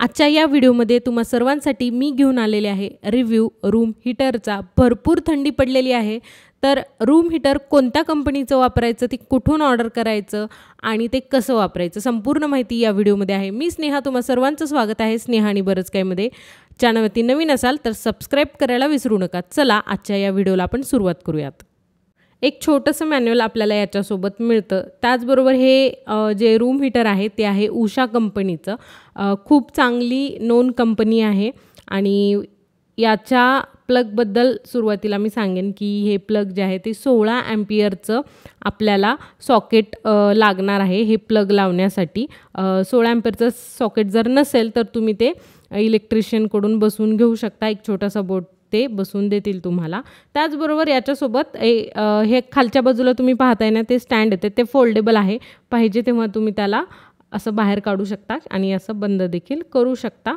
आजच्या या व्हिडिओमध्ये तुम्हा सर्वांसाठी मी घेऊन आलेले आहे रिव्ह्यू रूम हीटरचा। भरपूर थंडी पडलेली आहे, तर रूम हीटर कोणत्या कंपनीचं वापरायचं, ते कुठून ऑर्डर करायचं आणि ते कसं वापरायचं, संपूर्ण माहिती या व्हिडिओमध्ये आहे। मी स्नेहा, तुम्हा सर्वांचं स्वागत आहे स्नेहा आणि बरंच काही मध्ये। चॅनलवरती नवीन असाल तर सबस्क्राइब करायला विसरू नका। चला आजच्या या व्हिडिओला आपण सुरुवात करूयात। एक छोटंसं मॅन्युअल आपल्याला याच्यासोबत मिळतं। त्याचबरोबर हे जे रूम हीटर आहे ते आहे उषा कंपनीचं। खूप चांगली नोन कंपनी आहे आणि याच्या प्लगबद्दल सुरुवातीला मी सांगेन की हे प्लग जे आहे ते 16 एम्पियरचं आपल्याला सॉकेट लागणार आहे। हे प्लग लावण्यासाठी 16 एम्पियरचं सॉकेट जर नसेल तर तुम्ही ते इलेक्ट्रिशियनकडून बसवून घेऊ शकता। एक छोटासा बोर्ड ते बसवून देतील तुम्हाला। त्याचबरोबर याच्यासोबत हे खालच्या बाजूला तुम्ही पाहताय ना, ते स्टँड येते, ते फोल्डेबल आहे। पाहिजे तेव्हा तुम्ही त्याला असं बाहेर काढू शकता आणि असं बंद देखील करू शकता।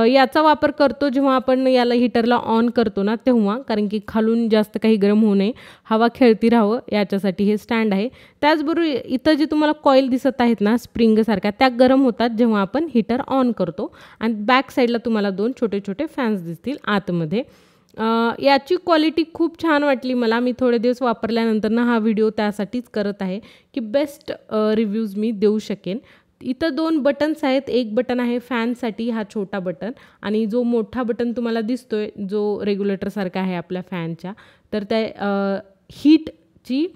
याचा वापर करतो जेव्हा आपण याला हीटरला ऑन करतो ना तेव्हा, कारण की खालून जास्त काही गरम होऊ नये, हवा खेळती राहावं याच्यासाठी हे स्टँड आहे। त्याचबरोबर इथं जे तुम्हाला कॉईल दिसत आहेत ना स्प्रिंगसारख्या, त्या गरम होतात जेव्हा आपण हीटर ऑन करतो। आणि बॅक साईडला तुम्हाला 2 छोटे छोटे फॅन्स दिसतील आतमध्ये। याची क्वालिटी खूप छान वाटली मला। मी थोडे दिवस वापरल्यानंतर ना हा व्हिडिओ त्यासाठीच करत आहे की बेस्ट रिव्ह्यूज मी देऊ शकेन। इथं 2 बटन्स आहेत। एक बटन आहे फॅनसाठी, हा छोटा बटन, आणि जो मोठा बटन तुम्हाला दिसतोय जो रेग्युलेटरसारखा आहे आपल्या फॅनच्या, तर त्या हीटची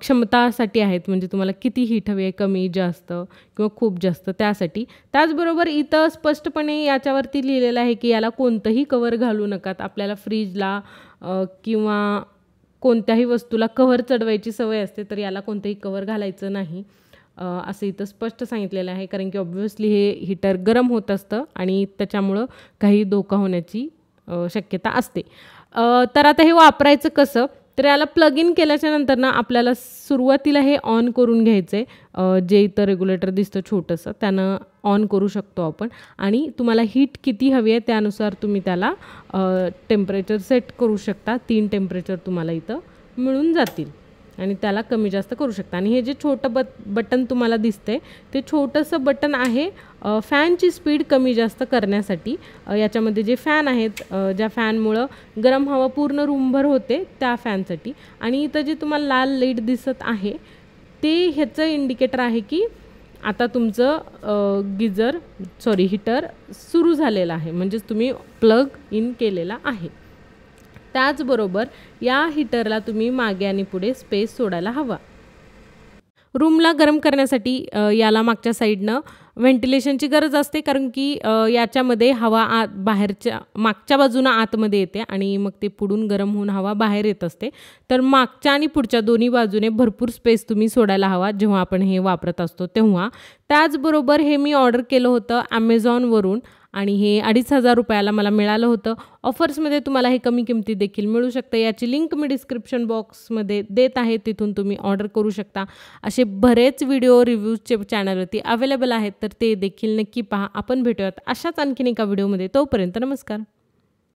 क्षमतासाठी आहेत, म्हणजे तुम्हाला किती हीट हवी आहे, कमी जास्त किंवा खूप जास्त, त्यासाठी। त्याचबरोबर इथं स्पष्टपणे याच्यावरती लिहिलेलं आहे की याला कोणतंही कवर घालू नकात। आपल्याला फ्रीजला किंवा कोणत्याही वस्तूला कव्हर चढवायची सवय असते, तर याला कोणतंही कव्हर घालायचं नाही असं इथं स्पष्ट सांगितलेलं आहे। कारण की ऑब्व्हियसली हे हीटर गरम होत असतं आणि त्याच्यामुळं काही धोका होण्याची शक्यता असते। तर आता हे वापरायचं कसं, तर याला प्लग इन केल्याच्या नंतर ना आपल्याला सुरुवातीला हे ऑन करून घ्यायचं आहे। जे इथं रेग्युलेटर दिसतं छोटंसं, त्यानं ऑन करू शकतो आपण। आणि तुम्हाला हीट किती हवी आहे त्यानुसार तुम्ही त्याला टेम्परेचर सेट करू शकता। 3 टेम्परेचर तुम्हाला इथं मिळून जातील आणि त्याला कमी जास्त करू शकता। आणि हे जे छोटं बटन तुम्हाला दिसतंय ते छोटंसं बटन आहे फॅनची स्पीड कमी जास्त करण्यासाठी। याच्यामध्ये जे फॅन आहेत, ज्या फॅनमुळं गरम हवा पूर्ण रूमभर होते, त्या फॅनसाठी। आणि इथं जे तुम्हाला लाल लाईट दिसत आहे ते ह्याचं इंडिकेटर आहे की आता तुमचं हीटर सुरू झालेलं आहे, म्हणजेच तुम्ही प्लग इन केलेला आहे। त्याचबरोबर या हीटरला तुम्ही मागे आणि पुढे स्पेस सोडायला हवा। रूमला गरम करण्यासाठी याला मागच्या साईडनं व्हेंटिलेशनची गरज असते, कारण की याच्यामध्ये हवा बाहेरच्या मागच्या बाजूनं आतमध्ये येते आणि मग ते पुढून गरम होऊन हवा बाहेर येत असते। तर मागच्या आणि पुढच्या दोन्ही बाजूने भरपूर स्पेस तुम्ही सोडायला हवा जेव्हा आपण हे वापरत असतो तेव्हा। त्याचबरोबर हे मी ऑर्डर केलं होतं ॲमेझॉनवरून आणि हे 2,500 रुपयाला मला मिळालं होतं। ऑफर्समध्ये तुम्हाला हे कमी किमती देखील मिळू शकतं। याची लिंक मी डिस्क्रिप्शन बॉक्समध्ये देत आहे, तिथून तुम्ही ऑर्डर करू शकता। असे बरेच व्हिडिओ रिव्ह्यूजचे चॅनलवरती अवेलेबल आहेत, तर ते देखील नक्की पहा। आपण भेटूयात अशाच आणखीन एका व्हिडिओमध्ये। तोपर्यंत नमस्कार।